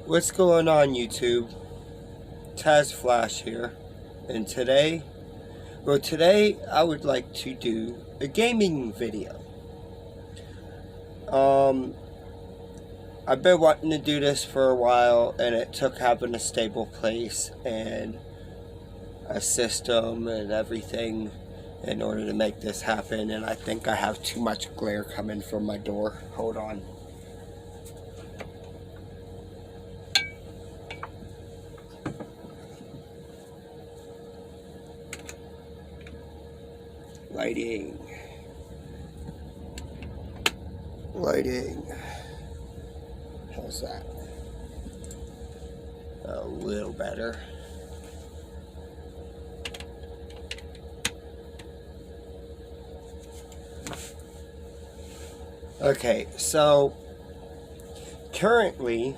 What's going on, YouTube? TazzPlayz here, and today I would like to do a gaming video. I've been wanting to do this for a while, and it took having a stable place and a system and everything in order to make this happen, and I think I have too much glare coming from my door. Hold on. Lighting. How's that? A little better. Okay, so currently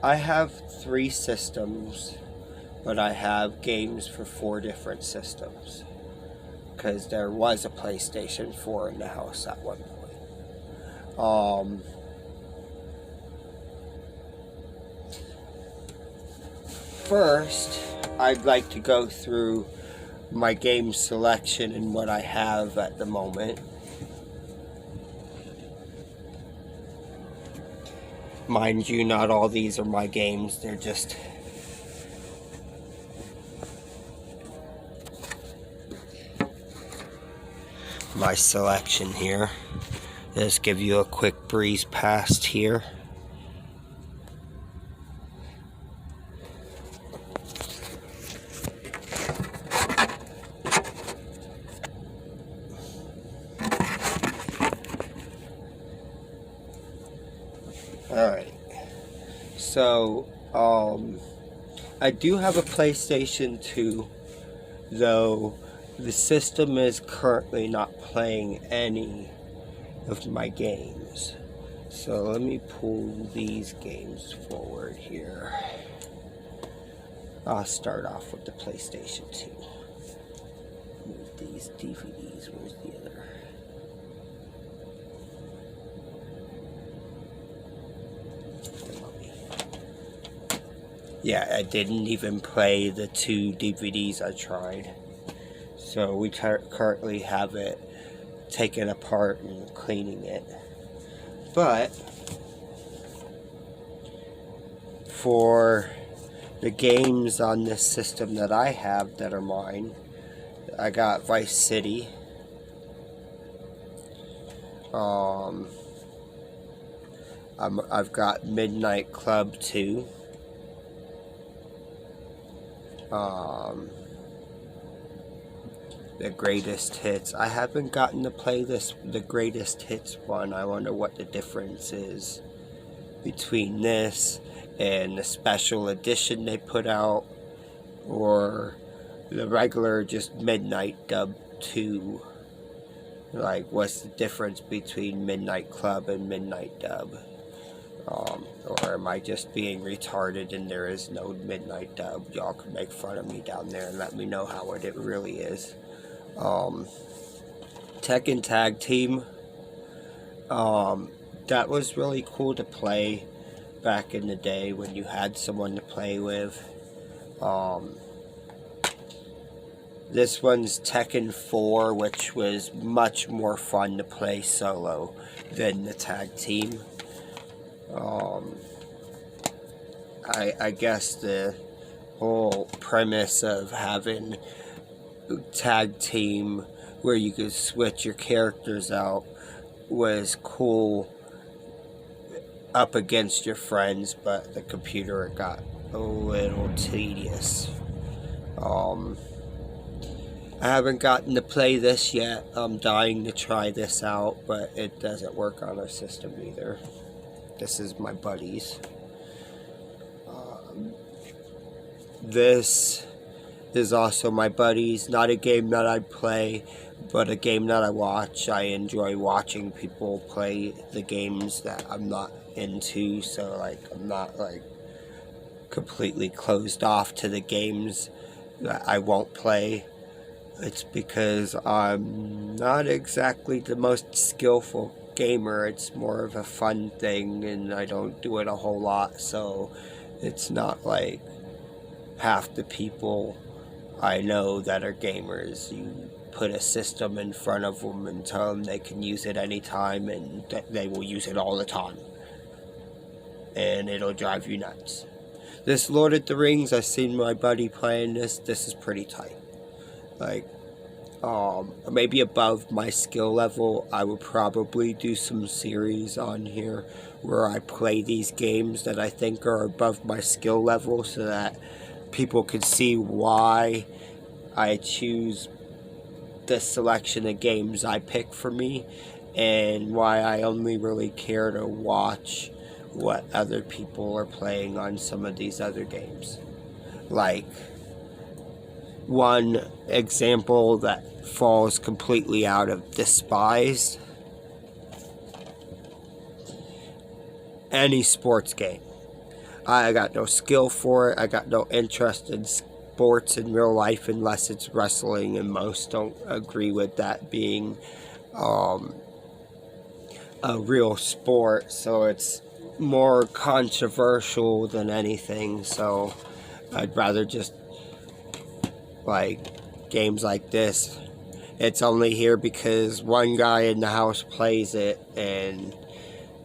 I have 3 systems, but I have games for 4 different systems. Because there was a PlayStation 4 in the house at one point. First, I'd like to go through my game selection and what I have at the moment. Mind you, not all these are my games, they're just my selection here. Just give you a quick breeze past here. Alright, so I do have a PlayStation 2, though the system is currently not playing any of my games. So let me pull these games forward here. I'll start off with the PlayStation 2. Move these DVDs. Where's the other? Yeah, I didn't even play the 2 DVDs I tried. So we currently have it taken apart and cleaning it. But for the games on this system that I have that are mine, I got Vice City. I've got Midnight Club 2. The Greatest Hits. I haven't gotten to play the Greatest Hits one. I wonder what the difference is between this and the special edition they put out, or the regular just Midnight Dub 2. Like, what's the difference between Midnight Club and Midnight Dub? Or am I just being retarded and there is no Midnight Dub? Y'all can make fun of me down there and let me know how it really is. Tekken Tag Team. That was really cool to play back in the day when you had someone to play with. This one's Tekken 4, which was much more fun to play solo than the tag team. I guess the whole premise of having tag team where you could switch your characters out was cool up against your friends, but the computer, it got a little tedious. I haven't gotten to play this yet. I'm dying to try this out, but it doesn't work on our system either. This is my buddy's. This is also my buddy's. Not a game that I play, but a game that I watch. I enjoy watching people play the games that I'm not into, so like I'm not like completely closed off to the games that I won't play. It's because I'm not exactly the most skillful gamer. It's more of a fun thing, and I don't do it a whole lot, so it's not like half the people I know that are gamers. You put a system in front of them and tell them they can use it anytime, and they will use it all the time. And it'll drive you nuts. This Lord of the Rings, I've seen my buddy playing this. This is pretty tight. Like, maybe above my skill level. I would probably do some series on here where I play these games that I think are above my skill level, so that people can see why I choose the selection of games I pick for me, and why I only really care to watch what other people are playing on some of these other games. Like, one example that falls completely out of despised: any sports game. I got no skill for it. I got no interest in sports in real life unless it's wrestling, and most don't agree with that being a real sport, so it's more controversial than anything. So I'd rather just, like, games like this. It's only here because one guy in the house plays it, and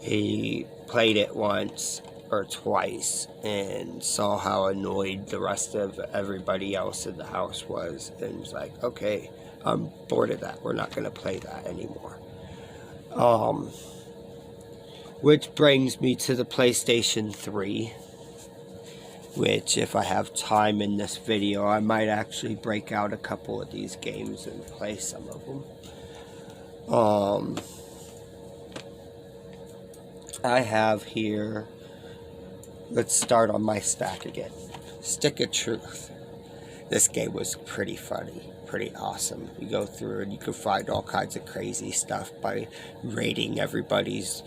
he played it once or twice and saw how annoyed the rest of everybody else in the house was, and was like, okay, I'm bored of that. We're not going to play that anymore. Which brings me to the PlayStation 3, which, if I have time in this video, I might actually break out a couple of these games and play some of them. I have here, let's start on my stack again. Stick of Truth. This game was pretty funny, pretty awesome. You go through and you can find all kinds of crazy stuff by raiding everybody's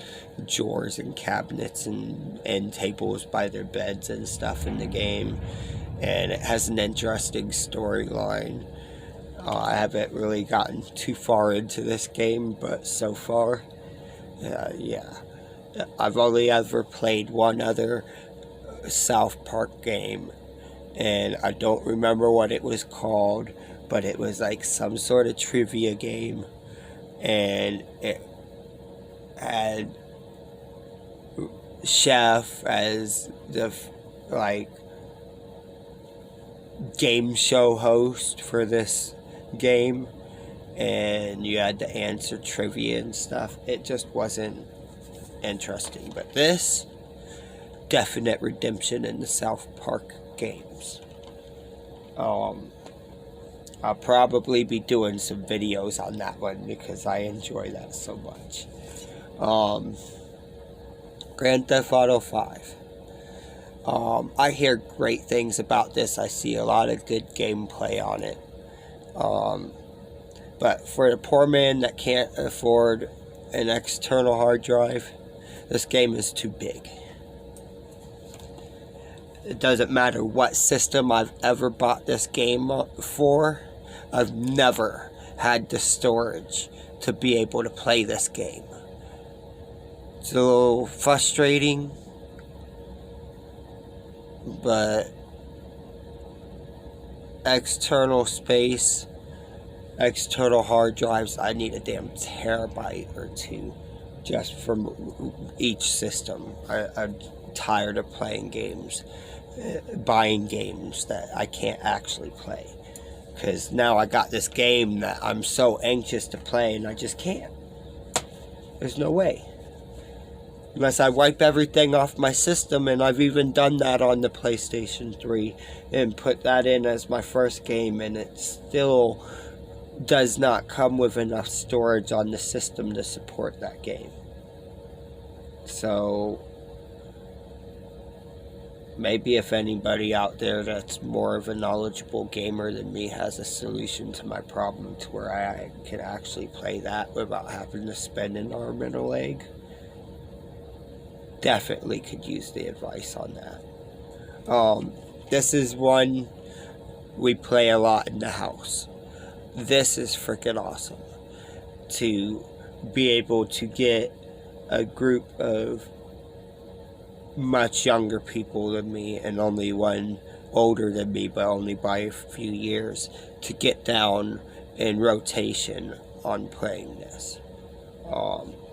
drawers and cabinets and end tables by their beds and stuff in the game. And it has an interesting storyline. I haven't really gotten too far into this game, but so far, yeah. I've only ever played one other South Park game, and I don't remember what it was called, but it was like some sort of trivia game, and it had Chef as the, like, game show host for this game, and you had to answer trivia and stuff. It just wasn't interesting. But this, definite redemption in the South Park games. I'll probably be doing some videos on that one because I enjoy that so much. Grand Theft Auto 5. I hear great things about this. I see a lot of good gameplay on it. But for the poor man that can't afford an external hard drive, this game is too big. It doesn't matter what system I've ever bought this game for, I've never had the storage to be able to play this game. It's a little frustrating, but external space, external hard drives, I need a damn terabyte or two just from each system. I'm tired of playing games, buying games that I can't actually play, because now I got this game that I'm so anxious to play and I just can't. There's no way. Unless I wipe everything off my system, and I've even done that on the PlayStation 3 and put that in as my first game, and it still does not come with enough storage on the system to support that game. So maybe if anybody out there that's more of a knowledgeable gamer than me has a solution to my problem to where I can actually play that without having to spend an arm and a leg, definitely could use the advice on that. This is one we play a lot in the house. This is freaking awesome. To be able to get a group of much younger people than me, and only one older than me, but only by a few years, to get down in rotation on playing this.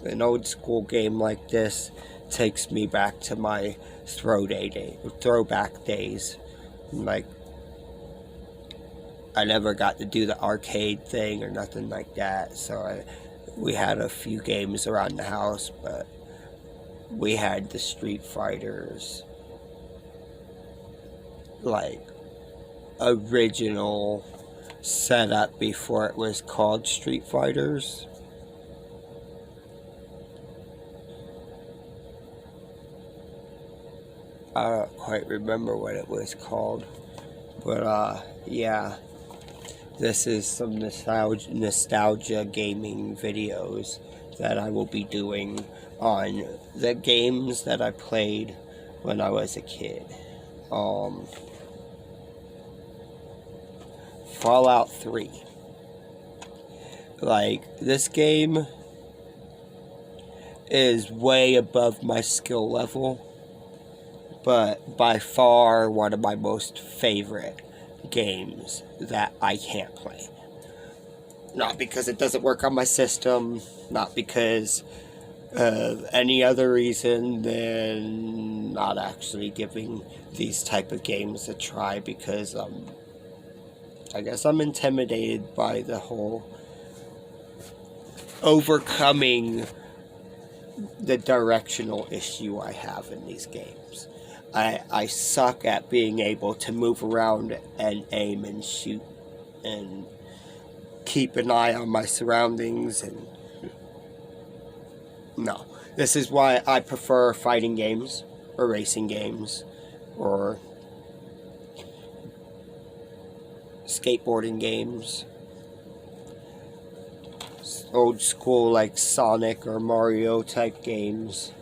An old school game like this takes me back to my throwback days. Like, I never got to do the arcade thing or nothing like that, so we had a few games around the house, but we had the Street Fighters, like, original setup before it was called Street Fighters. I don't quite remember what it was called, but yeah, this is some nostalgia gaming videos that I will be doing on the games that I played when I was a kid. Fallout 3. Like, this game is way above my skill level, but by far one of my most favorite games that I can't play. Not because it doesn't work on my system, not because of any other reason than not actually giving these type of games a try, because I guess I'm intimidated by the whole overcoming the directional issue I have in these games. I suck at being able to move around and aim and shoot and keep an eye on my surroundings, and no. This is why I prefer fighting games or racing games or skateboarding games. Old school like Sonic or Mario type games.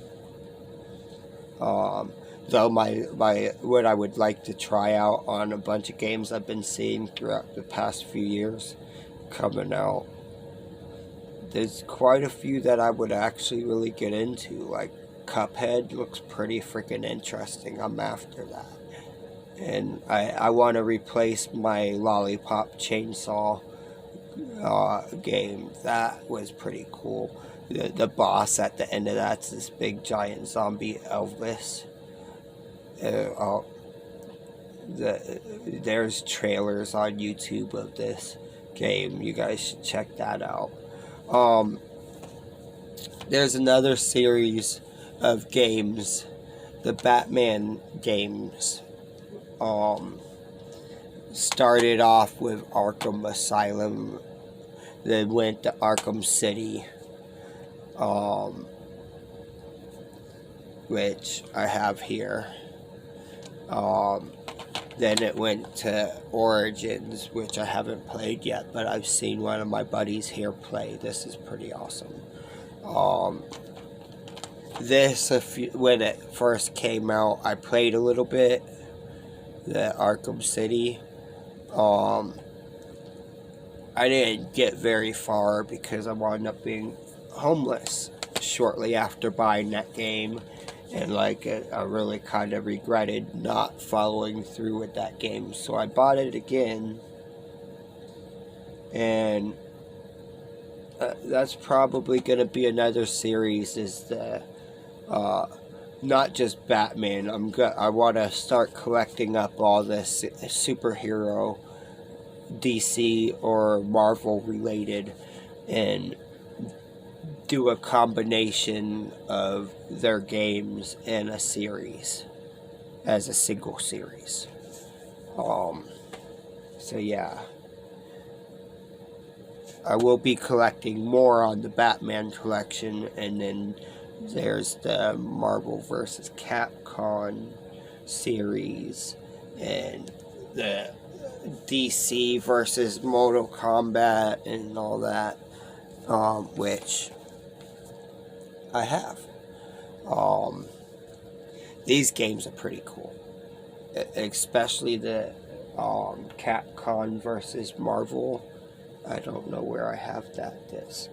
Though what I would like to try out on a bunch of games I've been seeing throughout the past few years coming out, there's quite a few that I would actually really get into. Like Cuphead looks pretty freaking interesting. I'm after that. And I want to replace my Lollipop Chainsaw game. That was pretty cool. The boss at the end of that's this big giant zombie Elvis. There's trailers on YouTube of this game. You guys should check that out. There's another series of games, the Batman games. Started off with Arkham Asylum, then went to Arkham City, which I have here. Then it went to Origins, which I haven't played yet, but I've seen one of my buddies here play. This is pretty awesome. When it first came out, I played a little bit, the Arkham City. I didn't get very far because I wound up being homeless shortly after buying that game. And like, I really kind of regretted not following through with that game. So I bought it again. And that's probably going to be another series, is the not just Batman. I want to start collecting up all this superhero, DC or Marvel related, and do a combination of their games in a series, as a single series. So yeah, I will be collecting more on the Batman collection, and then there's the Marvel vs. Capcom series, and the DC versus Mortal Kombat and all that, which I have. These games are pretty cool, especially the Capcom versus Marvel. I don't know where I have that disc.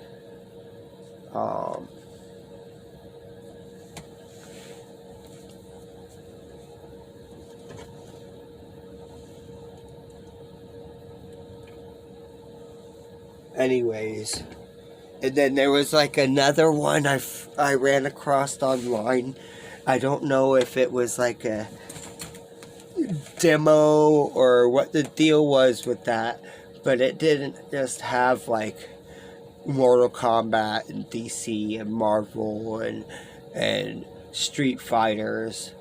Anyways, and then there was like another one I ran across online. I don't know if it was like a demo or what the deal was with that, but it didn't just have like Mortal Kombat and DC and Marvel and Street Fighters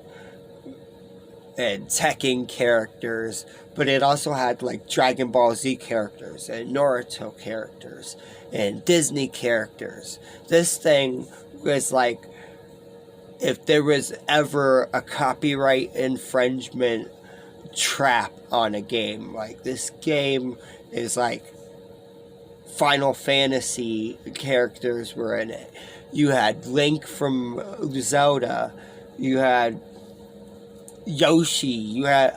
and Tekken characters, but it also had like Dragon Ball Z characters and Naruto characters and Disney characters. This thing was like, if there was ever a copyright infringement trap on a game, like this game is like Final Fantasy characters were in it. You had Link from Zelda, you had Yoshi, you had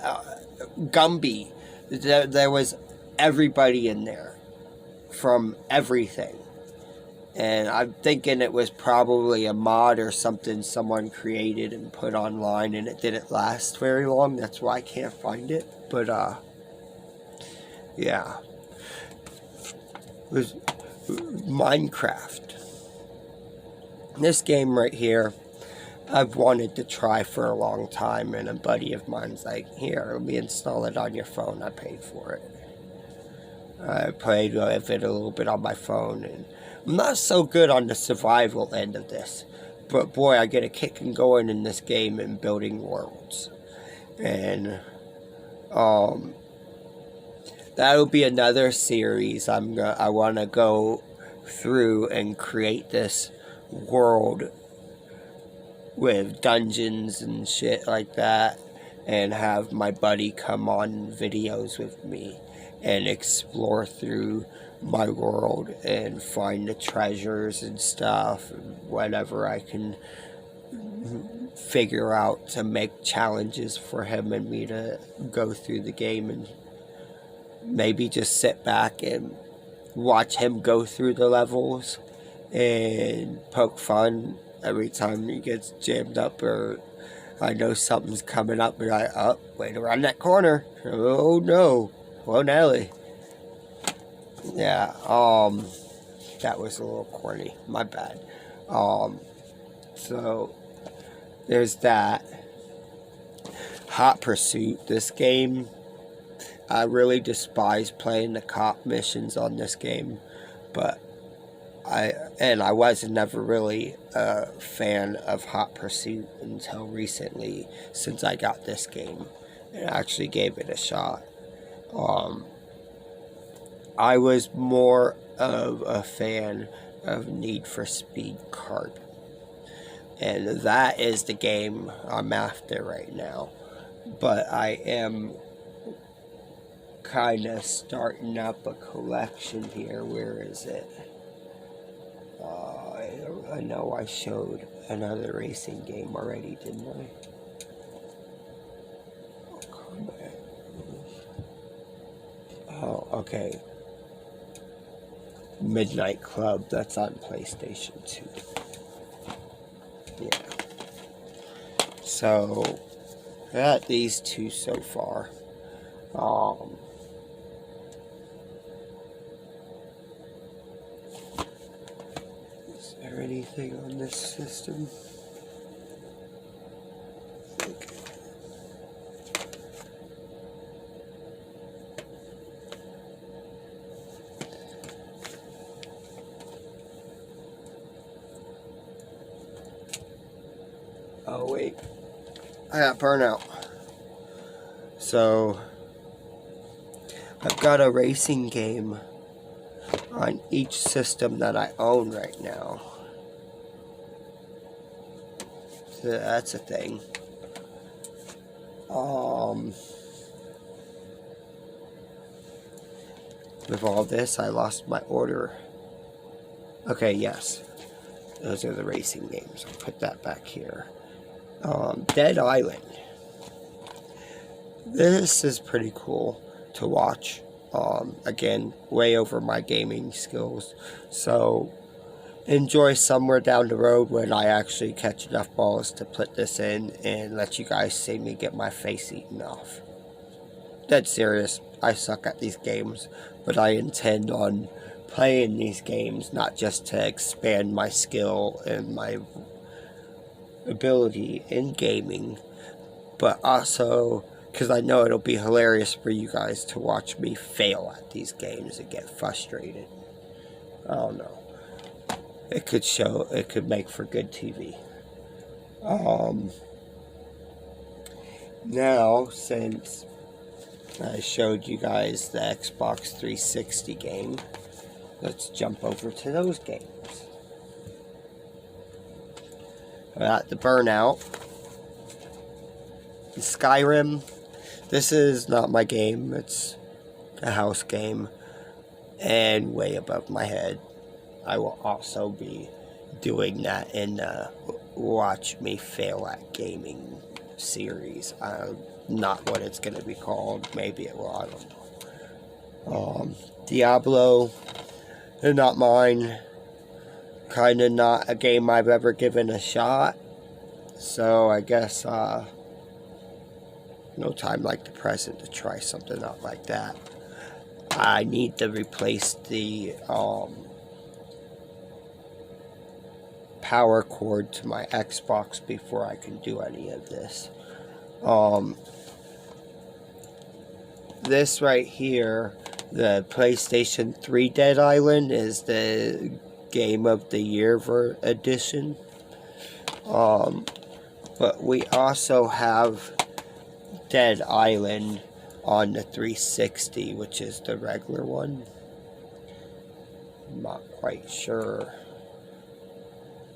Gumby. There was everybody in there from everything. And I'm thinking it was probably a mod or something someone created and put online, and it didn't last very long. That's why I can't find it. But, yeah. It was Minecraft. This game right here, I've wanted to try for a long time, and a buddy of mine's like, here, let me install it on your phone. I paid for it. I played with it a little bit on my phone, and I'm not so good on the survival end of this, but boy, I get a kick and going in this game and building worlds. And that'll be another series. I want to go through and create this world with dungeons and shit like that, and have my buddy come on videos with me and explore through my world and find the treasures and stuff, and whatever I can figure out to make challenges for him and me to go through the game, and maybe just sit back and watch him go through the levels and poke fun every time he gets jammed up, or I know something's coming up and I, oh, wait around that corner. Oh no. Well, Nelly. Yeah, that was a little corny. My bad. So, there's that. Hot Pursuit. This game, I really despise playing the cop missions on this game, but I was never really a fan of Hot Pursuit until recently, since I got this game and actually gave it a shot. I was more of a fan of Need for Speed Carbon, and that is the game I'm after right now. But I am kind of starting up a collection here. Where is it? I know I showed another racing game already, didn't I? Oh, okay. Midnight Club, that's on PlayStation 2. Yeah. So, I got these two so far. Is there anything on this system? Okay. Oh wait, I got burnout. So, I've got a racing game on each system that I own right now. So that's a thing. With all this, I lost my order. Okay, yes. Those are the racing games. I'll put that back here. Dead Island. This is pretty cool to watch. Again, way over my gaming skills. So, enjoy somewhere down the road when I actually catch enough balls to put this in and let you guys see me get my face eaten off. Dead serious, I suck at these games, but I intend on playing these games not just to expand my skill and my ability in gaming, but also because I know it'll be hilarious for you guys to watch me fail at these games and get frustrated. I don't know. It could make for good TV. Now, since I showed you guys the Xbox 360 game, let's jump over to those games. I got the Burnout, the Skyrim. This is not my game, it's a house game, and way above my head. I will also be doing that in the Watch Me Fail at Gaming series. Not what it's going to be called. Maybe it will, I don't know. Diablo, not mine. Kind of not a game I've ever given a shot. So I guess no time like the present to try something out like that. I need to replace the power cord to my Xbox before I can do any of this. This right here, the PlayStation 3 Dead Island, is the Game of the Year edition. But we also have Dead Island on the 360, which is the regular one. I'm not quite sure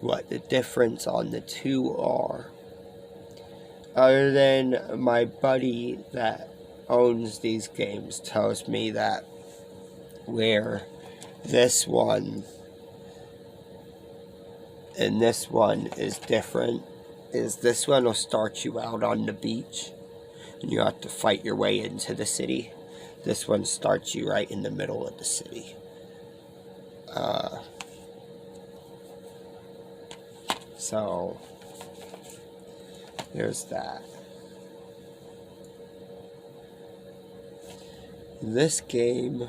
what the difference on the two are. Other than my buddy that owns these games tells me that where this one and this one is different is this one will start you out on the beach and you have to fight your way into the city. This one starts you right in the middle of the city. So there's that. This game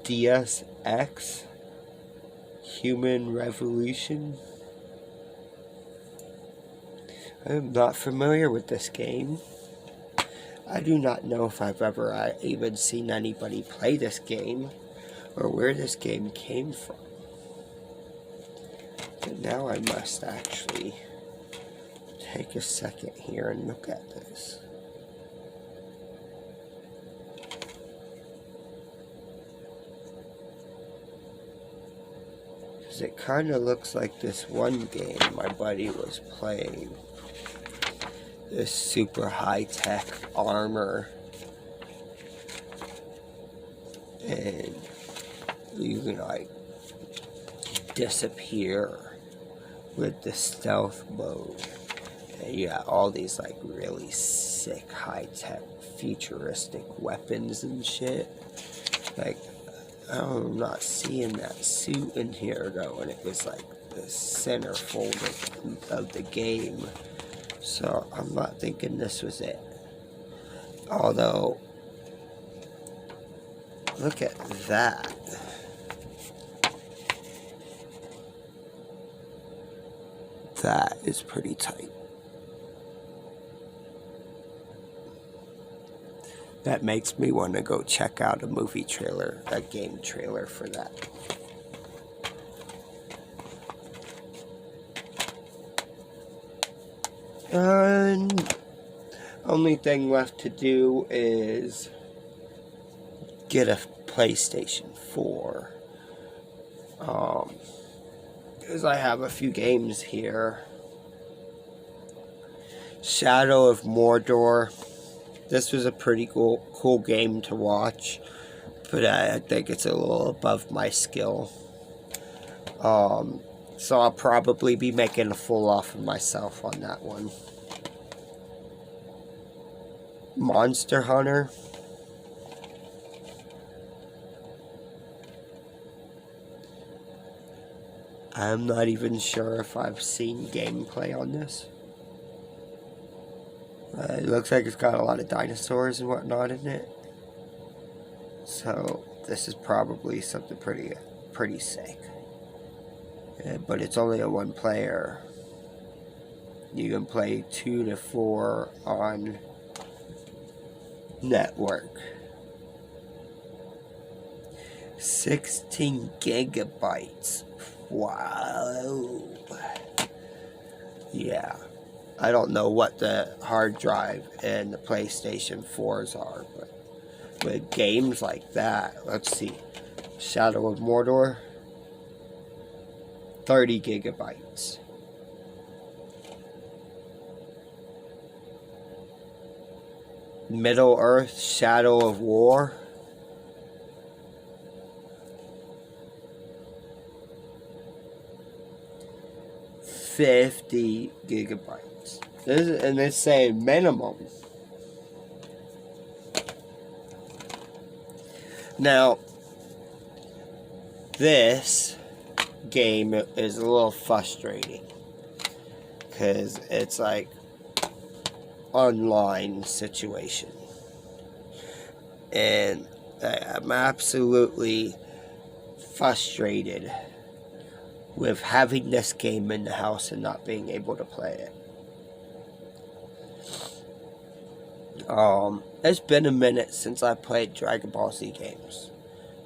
Dsx Human Revolution. I'm not familiar with this game. I do not know if I've ever even seen anybody play this game or where this game came from. But now I must actually take a second here and look at this. Because it kind of looks like this one game my buddy was playing. This super high-tech armor. And you can like disappear with the stealth mode. And you got all these like really sick high-tech futuristic weapons and shit. Like, I'm not seeing that suit in here though, and it was like the centerfold of the game. So I'm not thinking this was it. Although, look at that. That is pretty tight. That makes me want to go check out a movie trailer, a game trailer for that. And only thing left to do is get a PlayStation 4. Because I have a few games here. Shadow of Mordor. This was a pretty cool game to watch, but I think it's a little above my skill. So I'll probably be making a fool off of myself on that one. Monster Hunter. I'm not even sure if I've seen gameplay on this. It looks like it's got a lot of dinosaurs and whatnot in it. So this is probably something pretty sick. But it's only a one player. You can play 2 to 4 on network. 16 gigabytes. Wow. Yeah. I don't know what the hard drive and the PlayStation 4s are, but with games like that, let's see. Shadow of Mordor, 30 gigabytes. Middle Earth, Shadow of War, 50 gigabytes. And it's saying minimum. Now, this game is a little frustrating because it's like online situation, and I'm absolutely frustrated with having this game in the house and not being able to play it. It's been a minute since I played Dragon Ball Z games.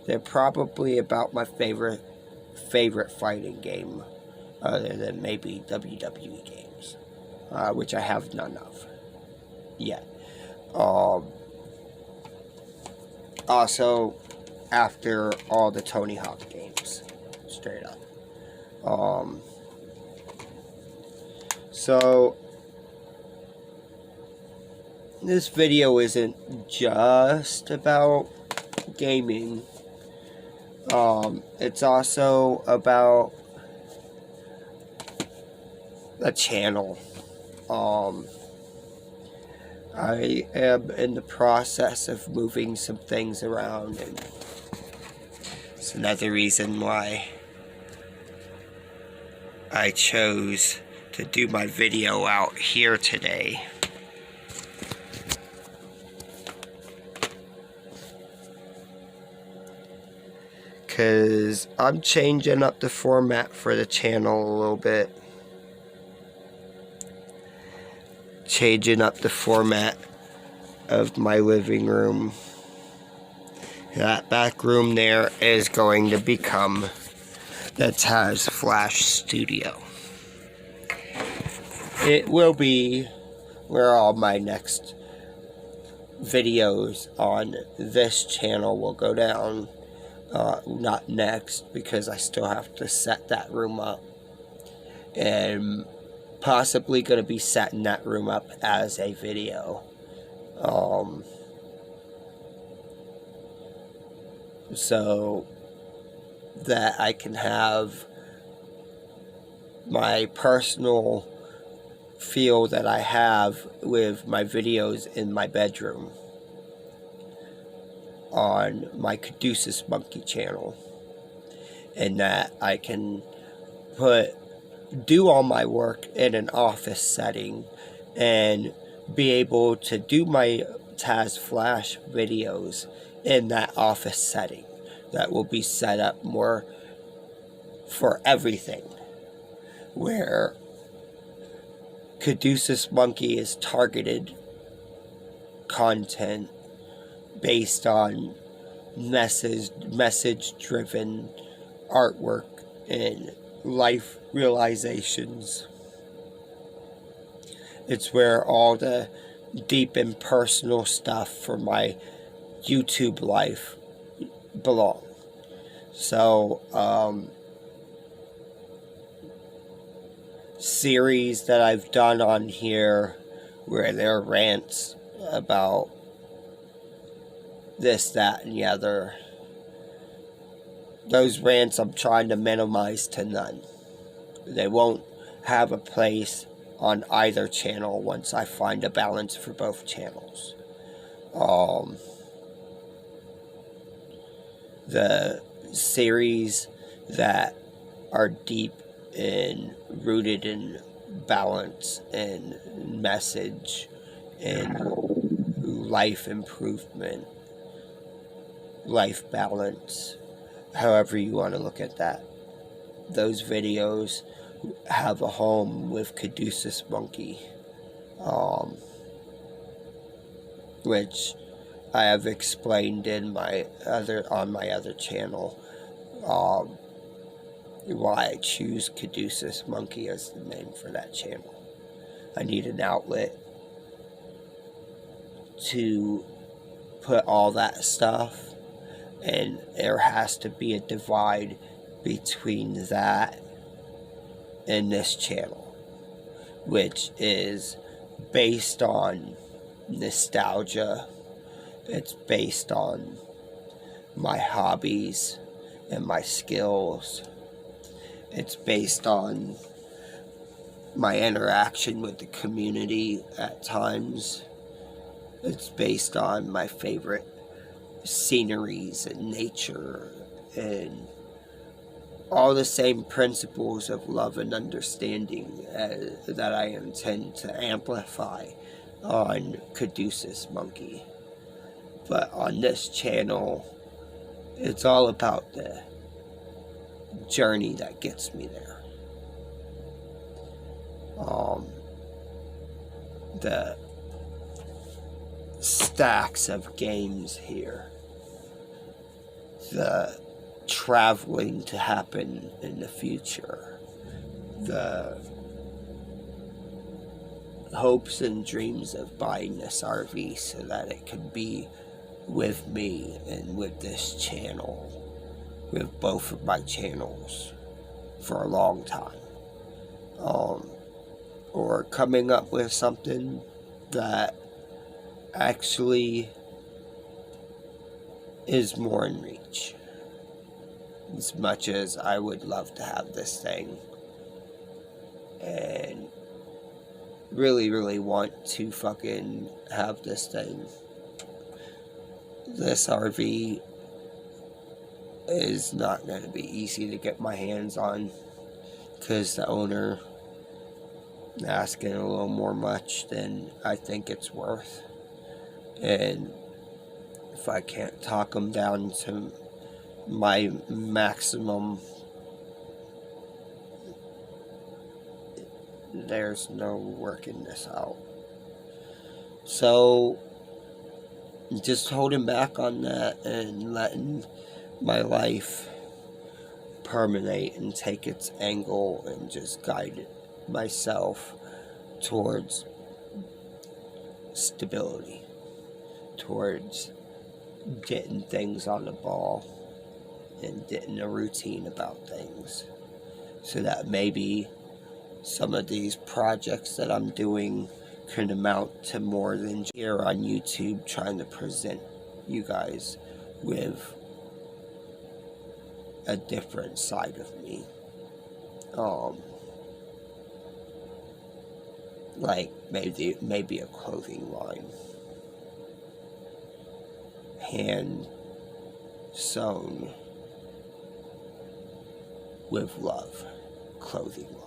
They're probably about my favorite fighting game, other than maybe WWE games, which I have none of yet. Also, after all the Tony Hawk games, straight up. So this video isn't just about gaming. It's also about a channel. I am in the process of moving some things around, and it's another reason why I chose to do my video out here today. Because I'm changing up the format for the channel a little bit. Changing up the format of my living room. That back room there is going to become the TazzPlayz studio. It will be where all my next videos on this channel will go down. Not next, because I still have to set that room up, and possibly going to be setting that room up as a video. So that I can have my personal feel that I have with my videos in my bedroom on my Caduceus Monkey channel, and that I can do all my work in an office setting and be able to do my TazzPlayz videos in that office setting that will be set up more for everything, where Caduceus Monkey is targeted content based on message-driven artwork and life realizations. It's where all the deep and personal stuff for my YouTube life belong. So, series that I've done on here where there are rants about this, that, and the other. Those rants I'm trying to minimize to none. They won't have a place on either channel once I find a balance for both channels. The series that are deep and rooted in balance and message and life improvement, life balance, however you want to look at that. Those videos have a home with Caduceus Monkey, which I have explained in on my other channel, why I choose Caduceus Monkey as the name for that channel. I need an outlet to put all that stuff, and there has to be a divide between that and this channel, which is based on nostalgia. It's based on my hobbies and my skills. It's based on my interaction with the community at times. It's based on my favorite sceneries and nature and all the same principles of love and understanding that I intend to amplify on Caduceus Monkey. But on this channel, it's all about the journey that gets me there. The stacks of games here. The traveling to happen in the future. The hopes and dreams of buying this RV so that it could be with me and with this channel, with both of my channels for a long time. Or coming up with something that actually is more in reach. As much as I would love to have this thing and really, really want to fucking have this thing, this RV is not going to be easy to get my hands on because the owner asking a little more much than I think it's worth. And if I can't talk them down to my maximum, there's no working this out. So just holding back on that and letting my life permeate and take its angle and just guide it myself towards stability, towards getting things on the ball and getting a routine about things, so that maybe some of these projects that I'm doing can amount to more than here on YouTube trying to present you guys with a different side of me. Like maybe a clothing line, hand sewn with love clothing line.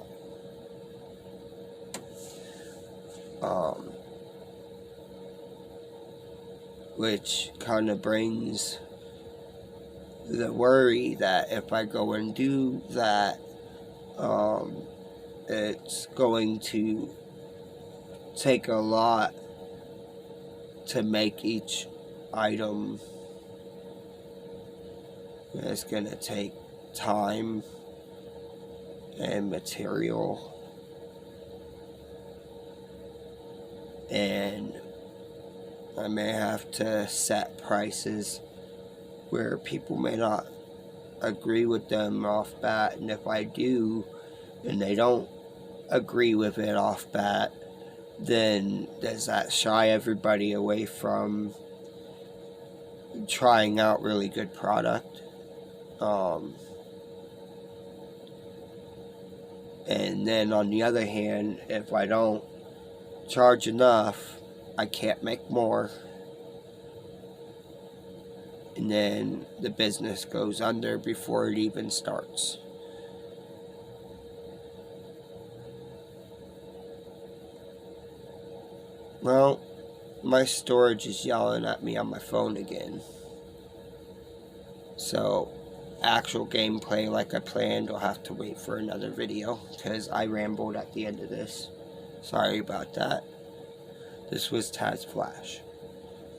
Which kind of brings the worry that if I go and do that, it's going to take a lot to make each item. It's going to take time and material, and I may have to set prices where people may not agree with them off bat, and if I do and they don't agree with it off bat, then does that shy everybody away from trying out really good product? And then on the other hand, if I don't charge enough, I can't make more. and then the business goes under before it even starts. Well, my storage is yelling at me on my phone again. So, actual gameplay like I planned will have to wait for another video, because I rambled at the end of this. Sorry about that. This was TazzPlayz.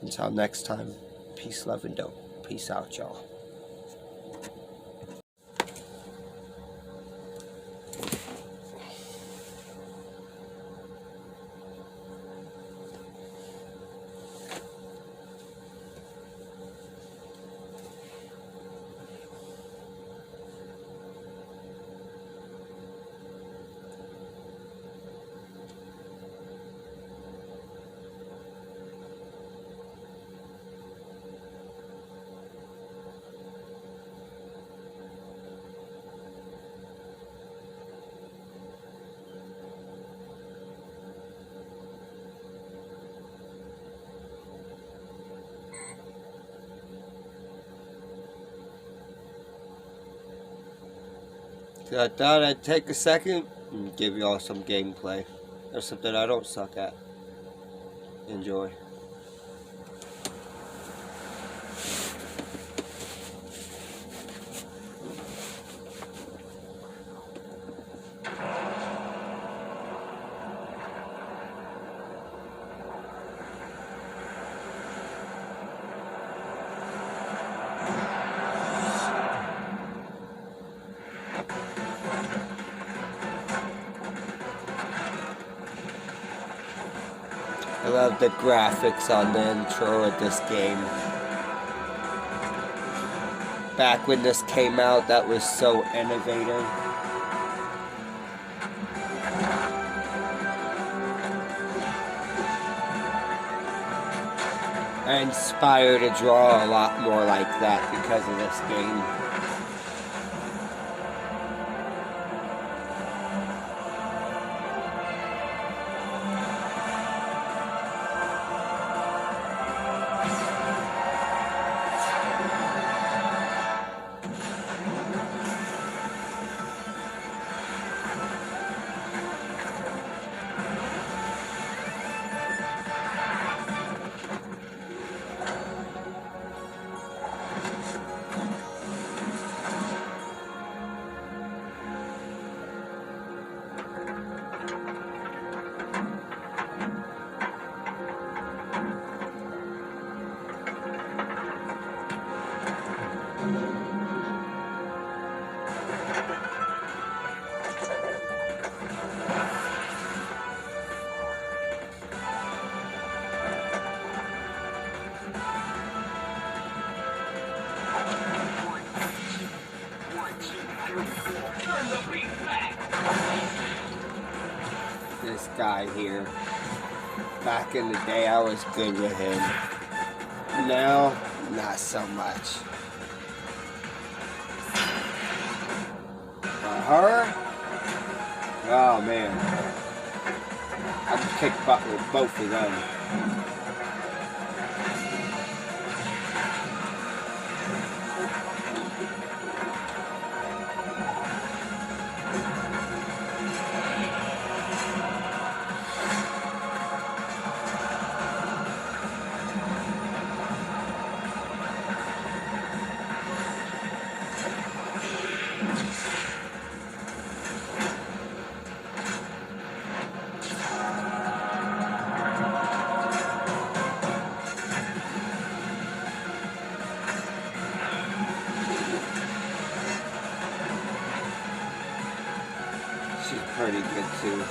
Until next time, peace, love, and dope. Peace out, y'all. So I thought I'd take a second and give y'all some gameplay. Or something I don't suck at. Enjoy. I love the graphics on the intro of this game. Back when this came out, that was so innovative. I inspire to draw a lot more like that because of this game. This guy here. Back in the day, I was good with him. Now, not so much. But her? Oh man. I can kick butt with both of them. Pretty good too.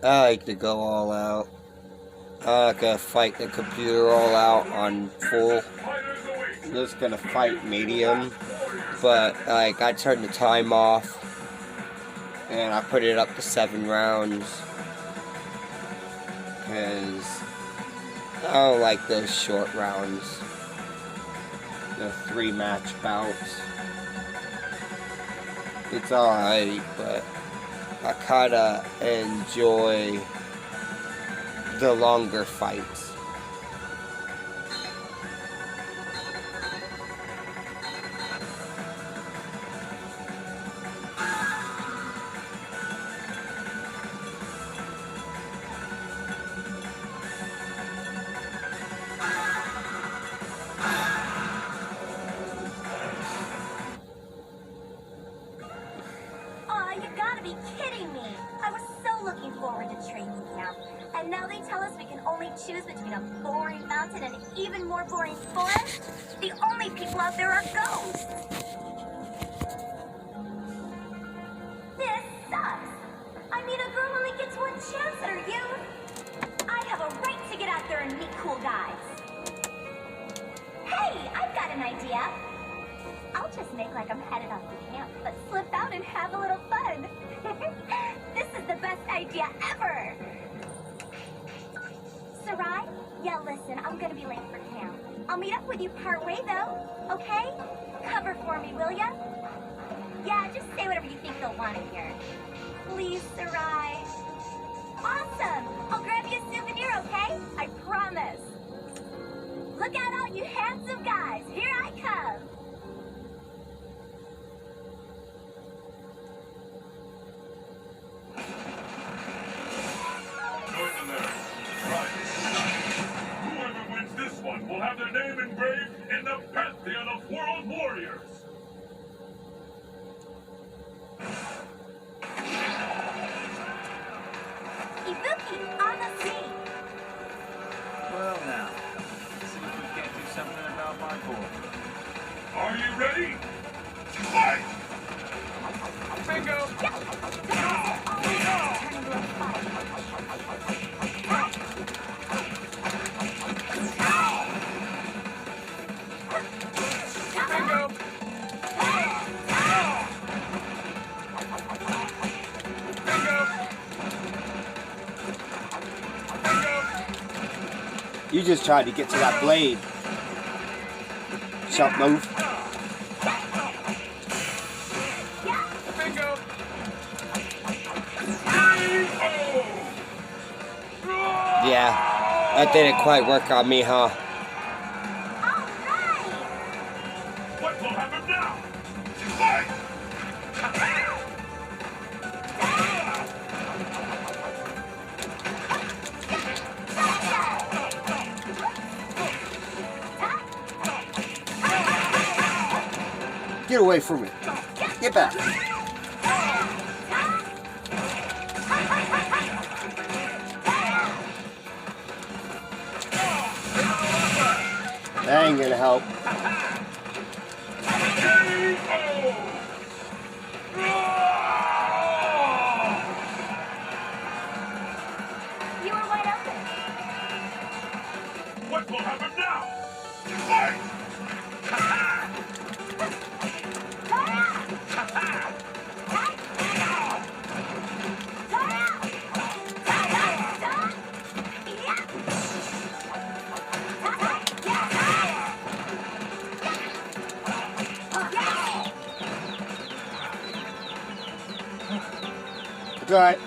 I like to go all out. I like to fight the computer all out on full. I'm just gonna fight medium, but like I turn the time off and I put it up to 7 rounds because I don't like those short rounds, the 3-match bouts. It's alright, but I kinda enjoy the longer fights. And now they tell us we can only choose between a boring mountain and an even more boring forest? The only people out there are ghosts! This sucks! I mean, a girl only gets one chance at her youth! I have a right to get out there and meet cool guys! Hey, I've got an idea! I'll just make like I'm headed off to camp, but slip out and have a little fun! This is the best idea ever! Sarai? Yeah, listen, I'm gonna be late for camp. I'll meet up with you partway, though, okay? Cover for me, will ya? Yeah, just say whatever you think they'll want to hear. Please, Sarai. Awesome! I'll grab you a souvenir, okay? I promise. Look out, all you handsome guys. Here I come. Whoever wins this one will have their name engraved in the pantheon of world warriors. Ibuki, on the scene. Well now, let's see if we can't do something about my boy. Are you ready? Fight! Bingo! Turn into a fight. Bingo! Bingo! Bingo! You just tried to get to that blade. Sharp move. Bingo! Yeah, that didn't quite work on me, huh? What will happen now? Fight! Get away from me. Get back. That ain't gonna help. You were wide open. What will happen now? Fight! It's alright.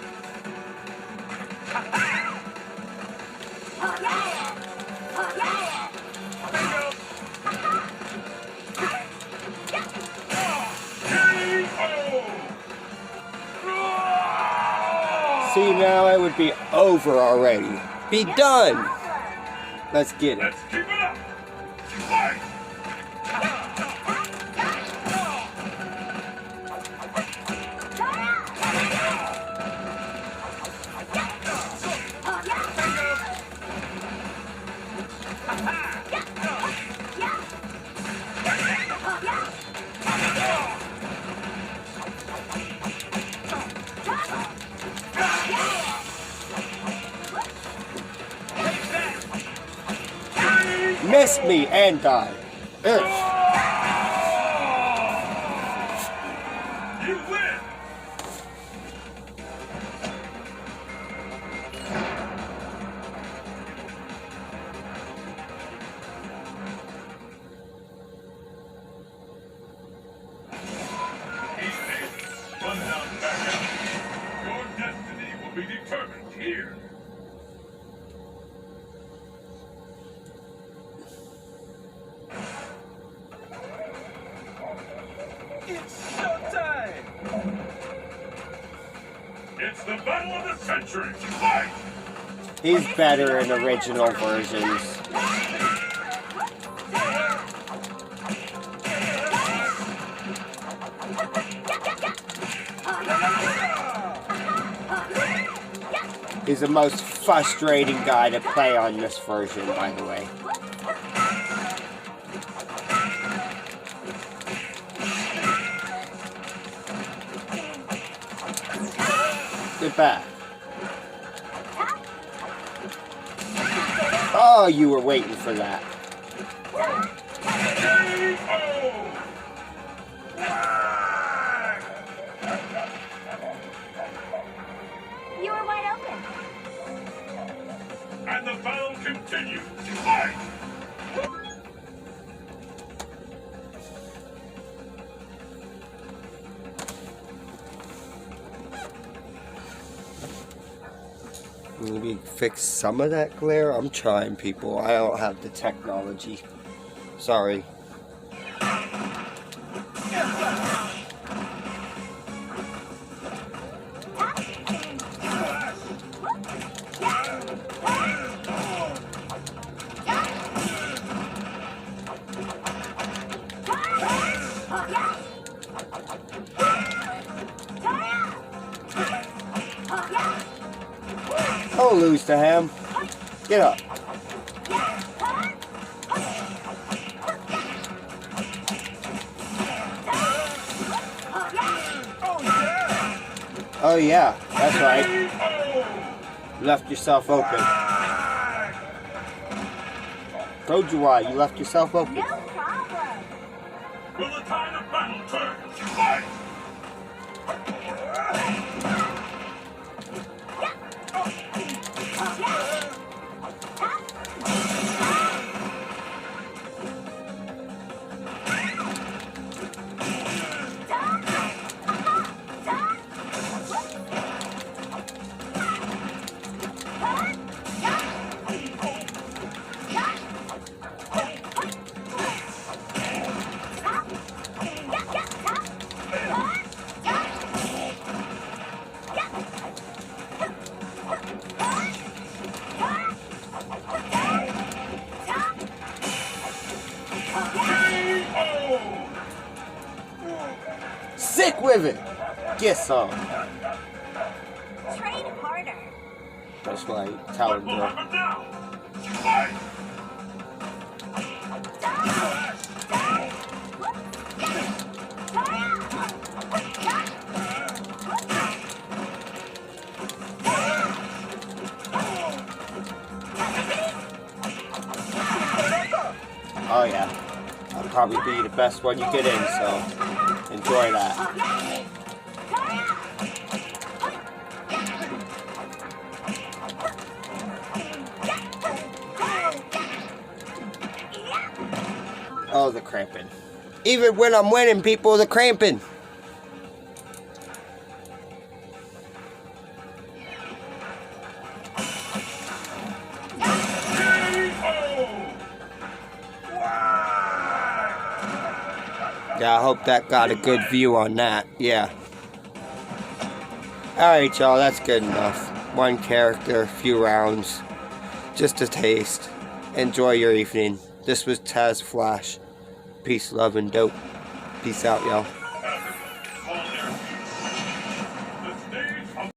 See, now it would be over already. Be done. Let's get it. Let's keep it up! Fight! missed me and died. Ugh. You win! Run down back out. Your destiny will be determined here. It's showtime! It's the battle of the century. Fight! He's better in original versions. He's the most frustrating guy to play on this version, by the way. Get back. Oh, you were waiting for that. You were wide open. And the battle continues. Fight! Maybe fix some of that glare? I'm trying, people. I don't have the technology. Sorry. Don't lose to him. Get up. Oh yeah, that's right. You left yourself open. Told you why, you left yourself open. No problem. Will the tide of battle turn? Fight! Sick with it. Get some. Train harder. That's what I tell him, What will bro. happen now? Fight! Oh yeah. I'll probably be the best one you get in, so enjoy that. Oh, the cramping. Even when I'm winning, people, the cramping. Yeah, I hope that got a good view on that. Yeah. Alright, y'all, that's good enough. One character, few rounds. Just a taste. Enjoy your evening. This was TazzPlayz. Peace, love, and dope. Peace out, y'all.